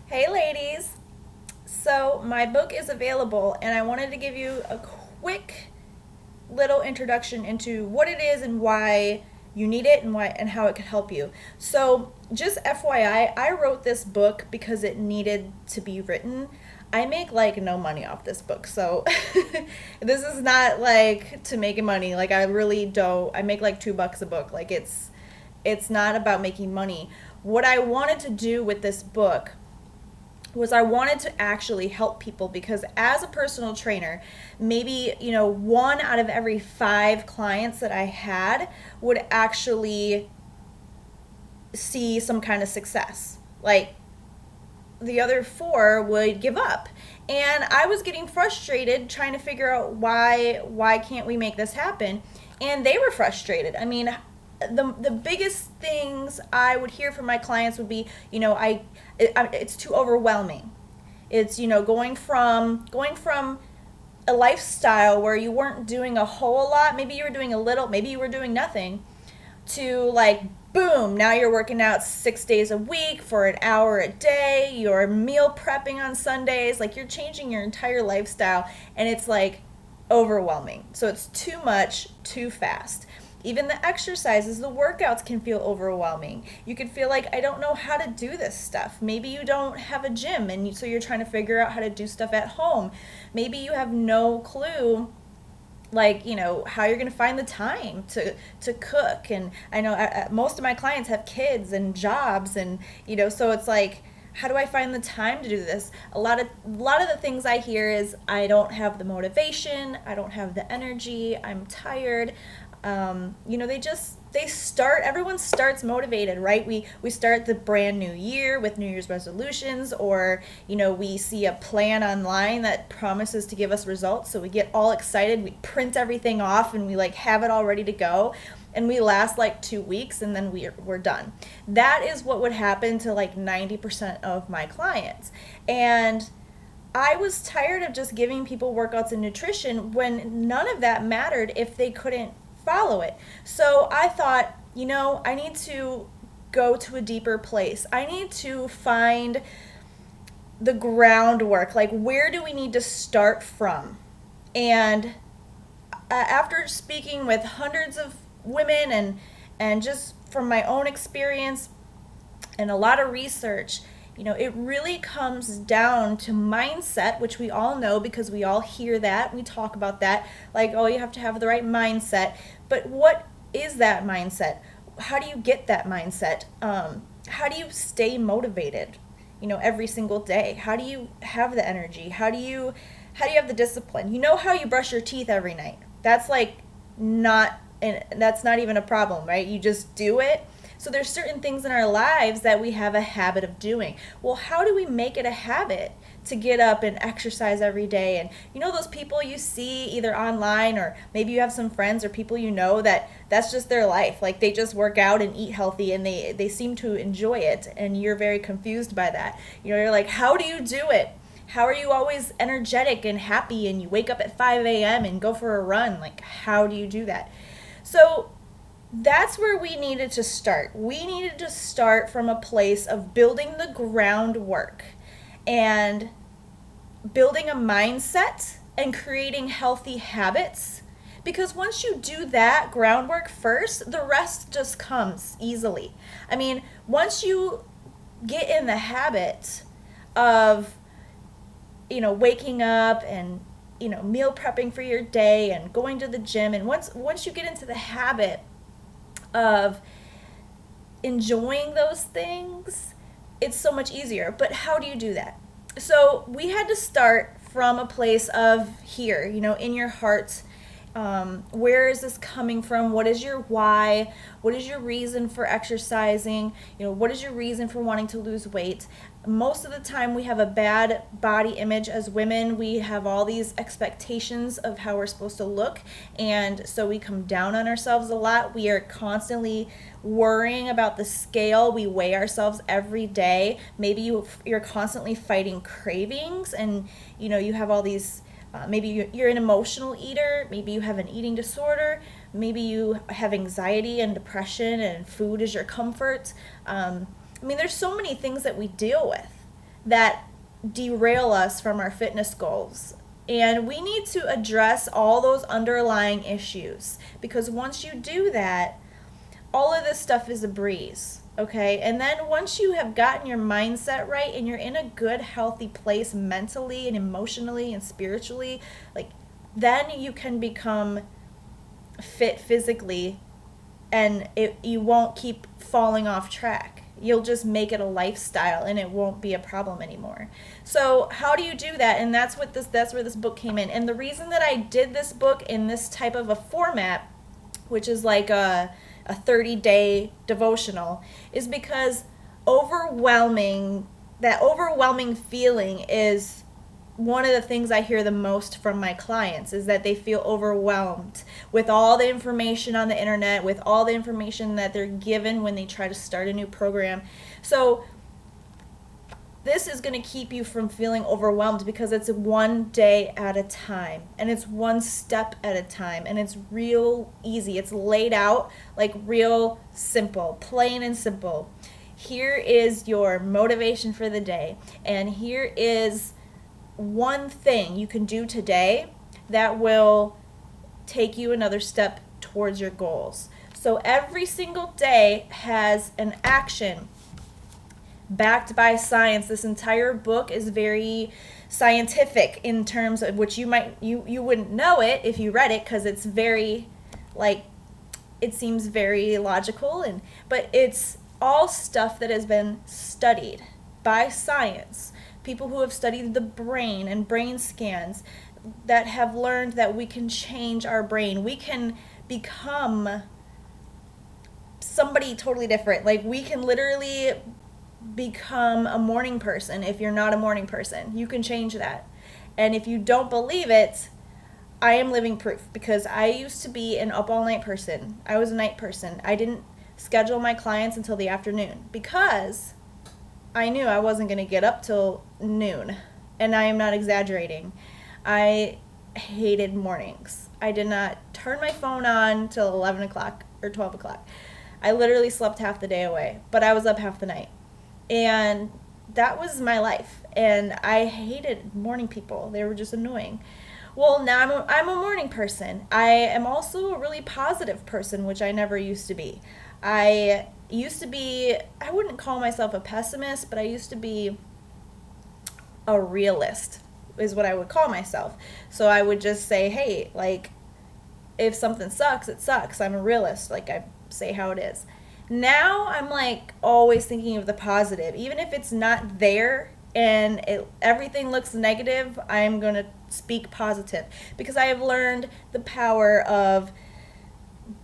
Hey, ladies. So, my book is available, and I wanted to give you a quick little introduction into what it is and why you need it and why and how it can help you. So, just FYI, I wrote this book because it needed to be written. I make like no money off this book. So, this is not like to make money. Like I really don't. I make like $2 a book. Like it's not about making money. What I wanted to do with this book was I wanted to actually help people because as a personal trainer, maybe, one out of every five clients that I had would actually see some kind of success. Like the other four would give up. And I was getting frustrated trying to figure out why can't we make this happen? And they were frustrated. I mean, the biggest things I would hear from my clients would be, it's too overwhelming. It's going from a lifestyle where you weren't doing a whole lot, maybe you were doing a little, maybe you were doing nothing, to like boom, now you're working out 6 days a week for an hour a day, you're meal prepping on Sundays, like you're changing your entire lifestyle, and it's like overwhelming. So it's too much too fast. Even the exercises, the workouts can feel overwhelming. You could feel like, I don't know how to do this stuff. Maybe you don't have a gym, and so you're trying to figure out how to do stuff at home. Maybe you have no clue, like, how you're going to find the time to cook. And I know most of my clients have kids and jobs, and so it's like, how do I find the time to do this? A lot of the things I hear is, I don't have the motivation, I don't have the energy, I'm tired. Everyone starts motivated, right? We start the brand new year with New Year's resolutions, or we see a plan online that promises to give us results, so we get all excited, we print everything off, and we like have it all ready to go, and we last like 2 weeks, and then we're done. That is what would happen to like 90% of my clients. And I was tired of just giving people workouts and nutrition when none of that mattered if they couldn't follow it. So I thought, I need to go to a deeper place. I need to find the groundwork. Like, where do we need to start from? And after speaking with hundreds of women, and just from my own experience and a lot of research, it really comes down to mindset, which we all know because we all hear that. We talk about that, like, oh, you have to have the right mindset. But what is that mindset? How do you get that mindset? How do you stay motivated, every single day? How do you have the energy? How do you have the discipline? You know how you brush your teeth every night. That's like not, and that's not even a problem, right? You just do it. So there's certain things in our lives that we have a habit of doing. Well, how do we make it a habit to get up and exercise every day? And those people you see either online, or maybe you have some friends or people that that's just their life. Like, they just work out and eat healthy, and they seem to enjoy it, and you're very confused by that. You're like, how do you do it? How are you always energetic and happy, and you wake up at 5 a.m. and go for a run? Like, how do you do that? So that's where we needed to start. We needed to start from a place of building the groundwork and building a mindset and creating healthy habits. Because once you do that groundwork first, the rest just comes easily. I mean, once you get in the habit of, waking up and, meal prepping for your day and going to the gym, and once you get into the habit of enjoying those things, it's so much easier. But how do you do that? So we had to start from a place of here, in your heart. Where is this coming from? What is your why? What is your reason for exercising? What is your reason for wanting to lose weight? Most of the time we have a bad body image as women. We have all these expectations of how we're supposed to look, and so we come down on ourselves a lot. We are constantly worrying about the scale. We weigh ourselves every day. Maybe you're constantly fighting cravings, and you have all these, maybe you're an emotional eater, maybe you have an eating disorder, maybe you have anxiety and depression, and food is your comfort. There's so many things that we deal with that derail us from our fitness goals. And we need to address all those underlying issues, because once you do that, all of this stuff is a breeze. Okay, and then once you have gotten your mindset right and you're in a good, healthy place mentally and emotionally and spiritually, like, then you can become fit physically, and you won't keep falling off track. You'll just make it a lifestyle and it won't be a problem anymore. So how do you do that? And that's where this book came in. And the reason that I did this book in this type of a format, which is like a 30-day devotional, is because overwhelming feeling is one of the things I hear the most from my clients, is that they feel overwhelmed with all the information on the internet, with all the information that they're given when they try to start a new program. So this is going to keep you from feeling overwhelmed, because it's one day at a time, and it's one step at a time, and it's real easy. It's laid out like real simple, plain and simple. Here is your motivation for the day, and here is one thing you can do today that will take you another step towards your goals. So every single day has an action backed by science. This entire book is very scientific in terms of which you wouldn't know it if you read it, because it's very, like, it seems very logical, but it's all stuff that has been studied by science. People who have studied the brain and brain scans, that have learned that we can change our brain. We can become somebody totally different. Like, we can literally become a morning person. If you're not a morning person, you can change that. And if you don't believe it, I am living proof, because I used to be an up all night person. I was a night person. I didn't schedule my clients until the afternoon, because I knew I wasn't going to get up till noon. And I am not exaggerating. I hated mornings. I did not turn my phone on till 11 o'clock or 12 o'clock. I literally slept half the day away, but I was up half the night. And that was my life. And I hated morning people. They were just annoying. Well, now I'm a morning person. I am also a really positive person, which I never used to be. I wouldn't call myself a pessimist, but I used to be a realist, is what I would call myself. So I would just say, hey, like, if something sucks, it sucks. I'm a realist. Like, I say how it is. Now I'm like always thinking of the positive. Even if it's not there and everything looks negative, I'm going to speak positive, because I have learned the power of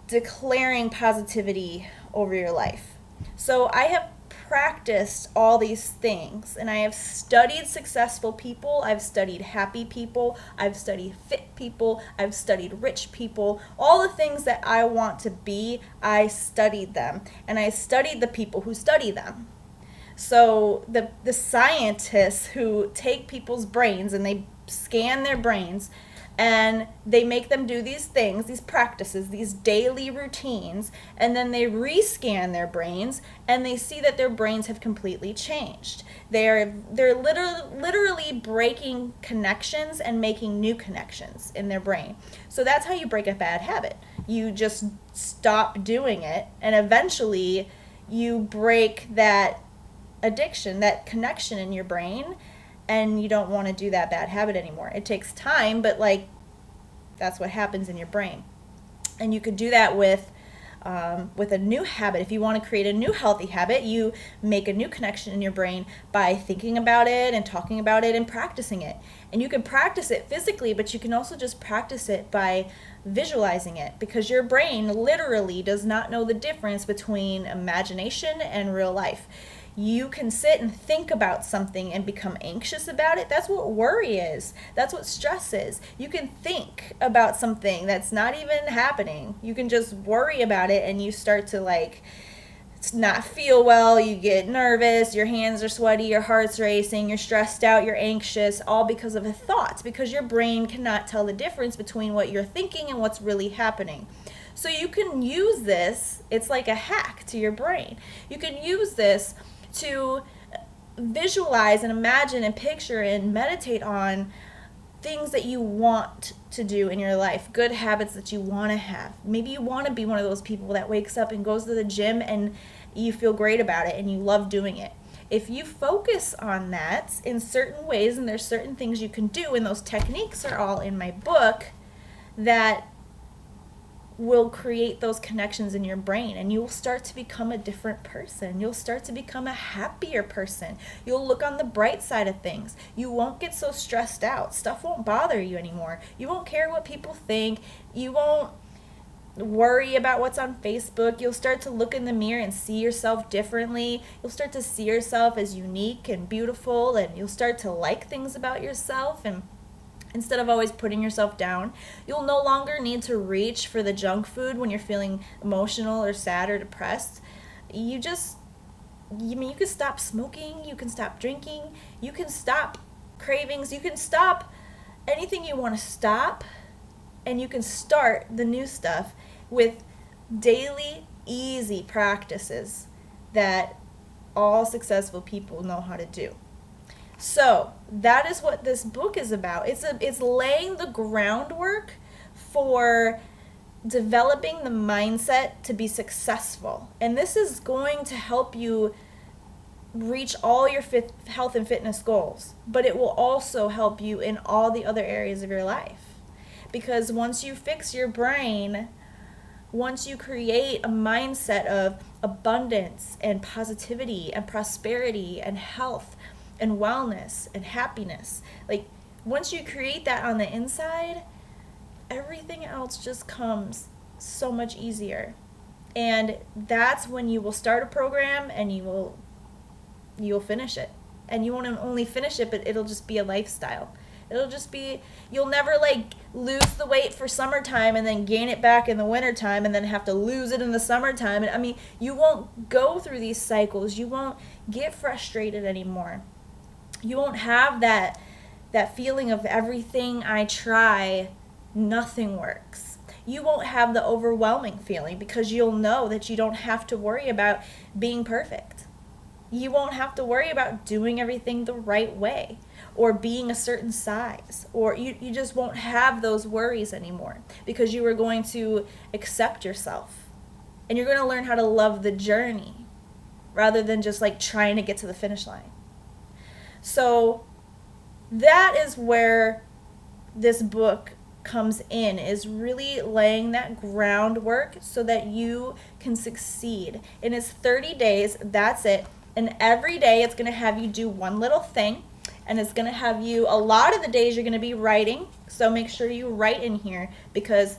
declaring positivity over your life. So I have practiced all these things, and I have studied successful people, I've studied happy people, I've studied fit people, I've studied rich people. All the things that I want to be, I studied them, and I studied the people who study them. So the scientists who take people's brains and they scan their brains, and they make them do these things, these practices, these daily routines, and then they rescan their brains, and they see that their brains have completely changed. They're literally breaking connections and making new connections in their brain. So that's how you break a bad habit. You just stop doing it, and eventually you break that addiction, that connection in your brain, and you don't want to do that bad habit anymore. It takes time, but like, that's what happens in your brain. And you could do that with a new habit. If you want to create a new healthy habit, you make a new connection in your brain by thinking about it and talking about it and practicing it. And you can practice it physically, but you can also just practice it by visualizing it, because your brain literally does not know the difference between imagination and real life. You can sit and think about something and become anxious about it. That's what worry is. That's what stress is. You can think about something that's not even happening. You can just worry about it, and you start to like not feel well. You get nervous, your hands are sweaty, your heart's racing, you're stressed out, you're anxious, all because of a thought, because your brain cannot tell the difference between what you're thinking and what's really happening. So you can use this. It's like a hack to your brain. You can use this to visualize and imagine and picture and meditate on things that you want to do in your life, good habits that you want to have. Maybe you want to be one of those people that wakes up and goes to the gym and you feel great about it and you love doing it. If you focus on that in certain ways, and there's certain things you can do, and those techniques are all in my book, that will create those connections in your brain, and you'll start to become a different person. You'll start to become a happier person. You'll look on the bright side of things. You won't get so stressed out. Stuff won't bother you anymore. You won't care what people think. You won't worry about what's on Facebook. You'll start to look in the mirror and see yourself differently. You'll start to see yourself as unique and beautiful, and you'll start to like things about yourself, and instead of always putting yourself down. You'll no longer need to reach for the junk food when you're feeling emotional or sad or depressed. You can stop smoking, you can stop drinking, you can stop cravings, you can stop anything you want to stop, and you can start the new stuff with daily, easy practices that all successful people know how to do. So that is what this book is about. It's laying the groundwork for developing the mindset to be successful. And this is going to help you reach all your health and fitness goals. But it will also help you in all the other areas of your life. Because once you fix your brain, once you create a mindset of abundance and positivity and prosperity and health and wellness and happiness, like once you create that on the inside, everything else just comes so much easier. And that's when you will start a program and you'll finish it. And you won't only finish it, but it'll just be a lifestyle. It'll just be, you'll never like lose the weight for summertime and then gain it back in the wintertime and then have to lose it in the summertime. And I mean, you won't go through these cycles. You won't get frustrated anymore. You won't have that feeling of everything I try, nothing works. You won't have the overwhelming feeling because you'll know that you don't have to worry about being perfect. You won't have to worry about doing everything the right way or being a certain size, or you just won't have those worries anymore because you are going to accept yourself and you're going to learn how to love the journey rather than just like trying to get to the finish line. So that is where this book comes in, is really laying that groundwork so that you can succeed. And it's 30 days, that's it. And every day it's going to have you do one little thing, and it's going to have you, a lot of the days you're going to be writing. So make sure you write in here, because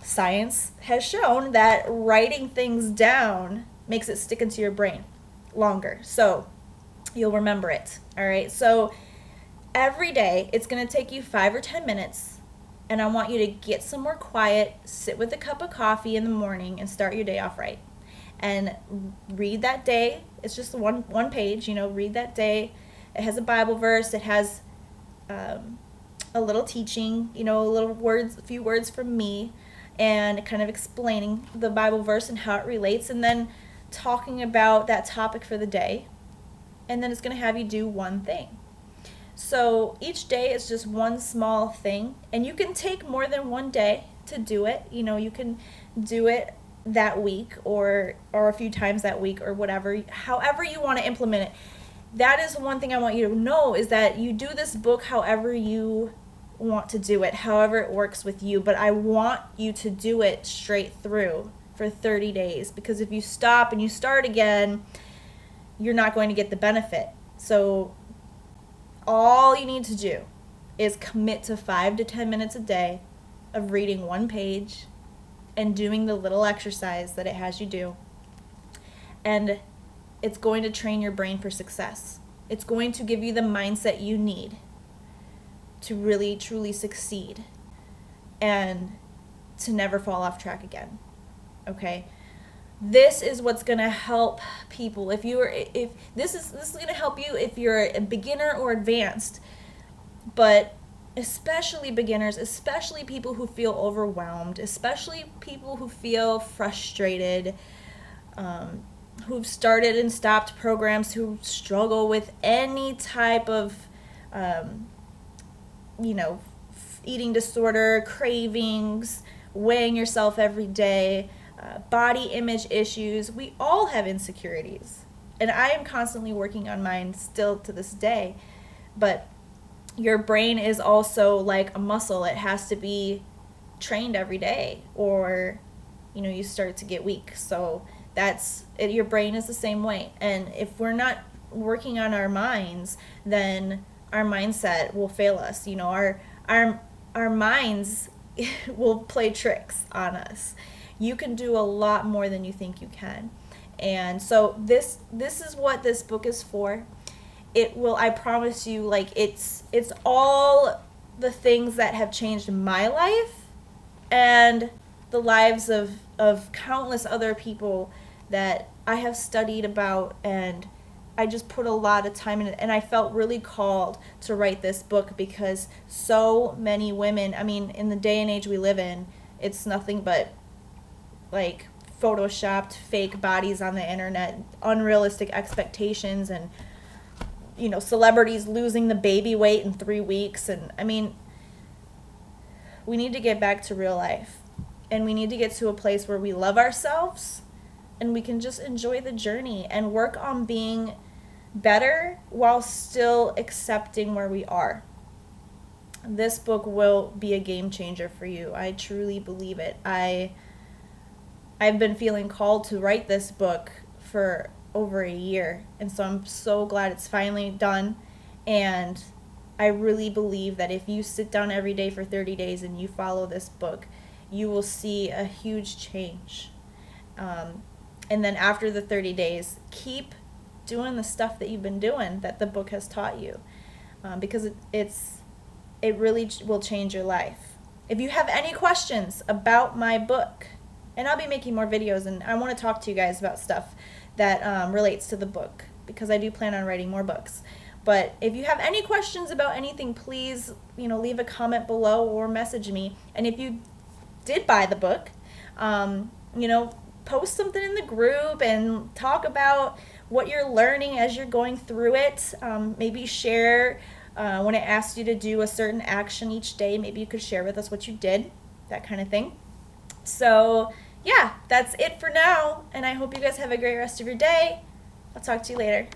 science has shown that writing things down makes it stick into your brain longer. So you'll remember it. All right. So every day it's going to take you 5 or 10 minutes, and I want you to get somewhere quiet, sit with a cup of coffee in the morning, and start your day off right. And read that day. It's just one page, read that day. It has a Bible verse. It has a little teaching, a few words from me, and kind of explaining the Bible verse and how it relates, and then talking about that topic for the day. And then it's going to have you do one thing. So each day is just one small thing, and you can take more than one day to do it. You can do it that week or a few times that week, or whatever, however you want to implement it. That is one thing I want you to know, is that you do this book however you want to do it, however it works with you. But I want you to do it straight through for 30 days, because if you stop and you start again, you're not going to get the benefit. So all you need to do is commit to 5 to 10 minutes a day of reading one page and doing the little exercise that it has you do. And it's going to train your brain for success. It's going to give you the mindset you need to really, truly succeed and to never fall off track again. Okay? This is what's going to help people. If this is going to help you if you're a beginner or advanced, but especially beginners, especially people who feel overwhelmed, especially people who feel frustrated, who've started and stopped programs, who struggle with any type of, um, eating disorder, cravings, weighing yourself every day, body image issues. We all have insecurities. And I am constantly working on mine still to this day. But your brain is also like a muscle, it has to be trained every day, or you start to get weak. So that's it, your brain is the same way. And if we're not working on our minds, then our mindset will fail us. Our minds will play tricks on us. You can do a lot more than you think you can. And so this is what this book is for. It will, I promise you, like it's all the things that have changed my life and the lives of countless other people that I have studied about, and I just put a lot of time in it, and I felt really called to write this book because so many women, I mean, in the day and age we live in, it's nothing but like photoshopped fake bodies on the internet, unrealistic expectations, and celebrities losing the baby weight in 3 weeks. And I mean, we need to get back to real life, and we need to get to a place where we love ourselves and we can just enjoy the journey and work on being better while still accepting where we are. This book will be a game changer for you. I truly believe it. I've been feeling called to write this book for over a year, and so I'm so glad it's finally done. And I really believe that if you sit down every day for 30 days and you follow this book, you will see a huge change. And then after the 30 days, keep doing the stuff that you've been doing that the book has taught you, because it really will change your life. If you have any questions about my book, and I'll be making more videos, and I want to talk to you guys about stuff that relates to the book, because I do plan on writing more books. But if you have any questions about anything, please, leave a comment below or message me. And if you did buy the book, post something in the group and talk about what you're learning as you're going through it. Maybe share when it asks you to do a certain action each day. Maybe you could share with us what you did, that kind of thing. So yeah, that's it for now, and I hope you guys have a great rest of your day. I'll talk to you later.